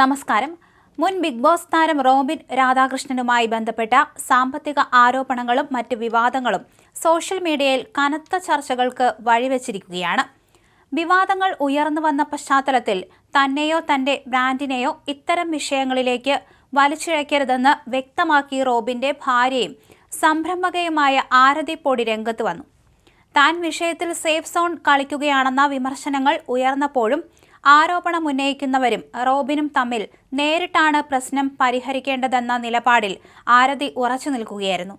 നമസ്കാരം. മുൻ big boss താരം റോബിൻ രാധാകൃഷ്ണനുമായി ബന്ധപ്പെട്ട സാമ്പത്തിക ആരോപണങ്ങളും മറ്റ് വിവാദങ്ങളും സോഷ്യൽ മീഡിയയിൽ കനത്ത ചർച്ചകൾക്ക് വഴിവെച്ചിരിക്കുകയാണ്. വിവാദങ്ങൾ ഉയർന്നു വന്ന പശ്ചാത്തലത്തിൽ തന്നെയോ തന്റെ ബ്രാൻഡിനെയോ ഇത്തരം വിഷയങ്ങളിലേക്ക് വലിച്ചിഴക്കരുതെന്ന് വ്യക്തമാക്കി റോബിന്റെ ഭാര്യയും സംരംഭകയുമായ ആരതി പൊടി രംഗത്ത് വന്നു. താൻ വിഷയത്തിൽ സേഫ് സോൺ കളിക്കുകയാണെന്ന വിമർശനങ്ങൾ ഉയർന്നപ്പോഴും ആരോപണമുന്നയിക്കുന്നവരും റോബിനും തമ്മിൽ നേരിട്ടാണ് പ്രശ്നം പരിഹരിക്കേണ്ടതെന്ന നിലപാടിൽ ആരതി ഉറച്ചു നിൽക്കുകയായിരുന്നു.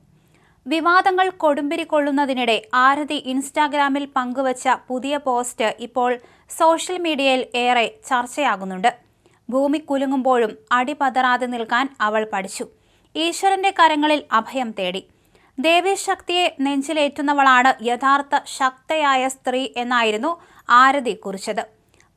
വിവാദങ്ങൾ കൊടുമ്പിരി കൊള്ളുന്നതിനിടെ ആരതി ഇൻസ്റ്റാഗ്രാമിൽ പങ്കുവച്ച പുതിയ പോസ്റ്റ് ഇപ്പോൾ സോഷ്യൽ മീഡിയയിൽ ഏറെ ചർച്ചയാകുന്നുണ്ട്. ഭൂമി കുലുങ്ങുമ്പോഴും അടിപതറാതെ നിൽക്കാൻ അവൾ പഠിച്ചു. ഈശ്വരന്റെ കരങ്ങളിൽ അഭയം തേടി. ദേവീശക്തിയെ നെഞ്ചിലേറ്റുന്നവളാണ് യഥാർത്ഥ ശക്തയായ സ്ത്രീ എന്നായിരുന്നു ആരതി കുറിച്ചത്.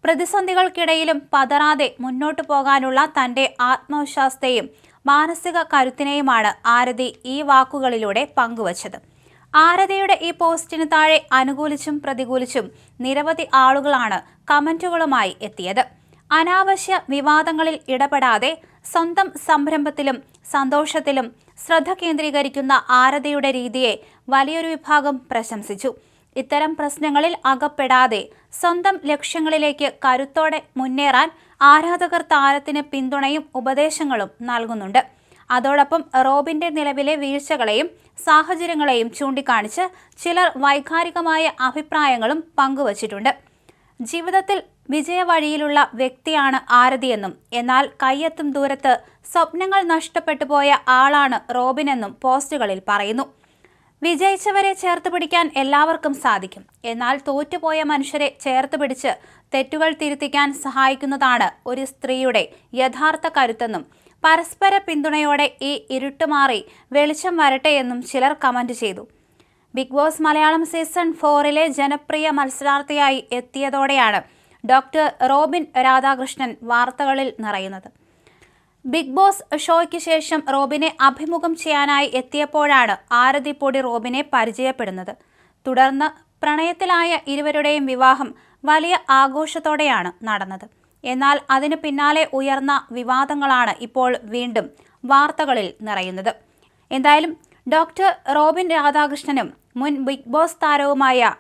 പ്രതിസന്ധികൾക്കിടയിലും പതറാതെ മുന്നോട്ടു പോകാനുള്ള തന്റെ ആത്മവിശ്വാസത്തെയും മാനസിക കരുത്തിനെയുമാണ് ആരതി ഈ വാക്കുകളിലൂടെ പങ്കുവച്ചത്. ആരതിയുടെ ഈ പോസ്റ്റിന് താഴെ അനുകൂലിച്ചും പ്രതികൂലിച്ചും നിരവധി ആളുകളാണ് കമന്റുകളുമായി എത്തിയത്. അനാവശ്യ വിവാദങ്ങളിൽ ഇടപെടാതെ സ്വന്തം സംരംഭത്തിലും സന്തോഷത്തിലും ശ്രദ്ധ കേന്ദ്രീകരിക്കുന്ന ആരതിയുടെ രീതിയെ വലിയൊരു വിഭാഗം പ്രശംസിച്ചു. ഇത്തരം പ്രശ്നങ്ങളിൽ അകപ്പെടാതെ സ്വന്തം ലക്ഷ്യങ്ങളിലേക്ക് കരുത്തോടെ മുന്നേറാൻ ആരാധകർ താരത്തിന് പിന്തുണയും ഉപദേശങ്ങളും നൽകുന്നുണ്ട്. അതോടൊപ്പം റോബിന്റെ നിലവിലെ വീഴ്ചകളെയും സാഹചര്യങ്ങളെയും ചൂണ്ടിക്കാണിച്ച് ചിലർ വൈകാരികമായ അഭിപ്രായങ്ങളും പങ്കുവച്ചിട്ടുണ്ട്. ജീവിതത്തിൽ വിജയവഴിയിലുള്ള വ്യക്തിയാണ് ആരതിയെന്നും എന്നാൽ കയ്യെത്തും ദൂരത്ത് സ്വപ്നങ്ങൾ നഷ്ടപ്പെട്ടു പോയ ആളാണ് റോബിനെന്നും പോസ്റ്റുകളിൽ പറയുന്നു. വിജയിച്ചവരെ ചേർത്ത് പിടിക്കാൻ എല്ലാവർക്കും സാധിക്കും. എന്നാൽ തോറ്റുപോയ മനുഷ്യരെ ചേർത്ത് പിടിച്ച് തെറ്റുകൾ തിരുത്തിക്കാൻ സഹായിക്കുന്നതാണ് ഒരു സ്ത്രീയുടെ യഥാർത്ഥ കരുത്തെന്നും പരസ്പര പിന്തുണയോടെ ഈ ഇരുട്ടുമാറി വെളിച്ചം വരട്ടെ എന്നും ചിലർ കമന്റ് ചെയ്തു. ബിഗ് ബോസ് മലയാളം സീസൺ 4 ജനപ്രിയ മത്സരാർത്ഥിയായി എത്തിയതോടെയാണ് ഡോക്ടർ റോബിൻ രാധാകൃഷ്ണൻ വാർത്തകളിൽ നിറയുന്നത്. ബിഗ് ബോസ് ഷോയ്ക്ക് ശേഷം റോബിനെ അഭിമുഖം ചെയ്യാനായി എത്തിയപ്പോഴാണ് ആരതി പൊടി റോബിനെ പരിചയപ്പെടുന്നത്. തുടർന്ന് പ്രണയത്തിലായ ഇരുവരുടെയും വിവാഹം വലിയ ആഘോഷത്തോടെയാണ് നടന്നത്. എന്നാൽ അതിന് പിന്നാലെ ഉയർന്ന വിവാദങ്ങളാണ് ഇപ്പോൾ വീണ്ടും വാർത്തകളിൽ നിറയുന്നത്. എന്തായാലും ഡോക്ടർ റോബിൻ രാധാകൃഷ്ണനും മുൻ ബിഗ് ബോസ് താരവുമായ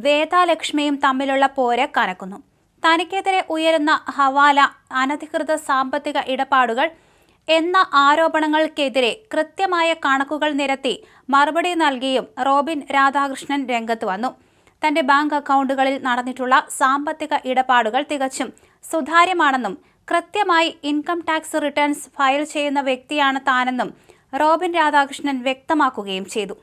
വേദാലക്ഷ്മിയും തമ്മിലുള്ള പോര് കനക്കുന്നു. തനിക്കെതിരെ ഉയരുന്ന ഹവാല, അനധികൃത സാമ്പത്തിക ഇടപാടുകൾ എന്ന ആരോപണങ്ങൾക്കെതിരെ കൃത്യമായ കണക്കുകൾ നിരത്തി മറുപടി നൽകിയും റോബിൻ രാധാകൃഷ്ണൻ രംഗത്ത് വന്നു. തന്റെ ബാങ്ക് അക്കൗണ്ടുകളിൽ നടന്നിട്ടുള്ള സാമ്പത്തിക ഇടപാടുകൾ തികച്ചും സുതാര്യമാണെന്നും കൃത്യമായി ഇൻകം ടാക്സ് റിട്ടേൺസ് ഫയൽ ചെയ്യുന്ന വ്യക്തിയാണ് താനെന്നും റോബിൻ രാധാകൃഷ്ണൻ വ്യക്തമാക്കുകയും ചെയ്തു.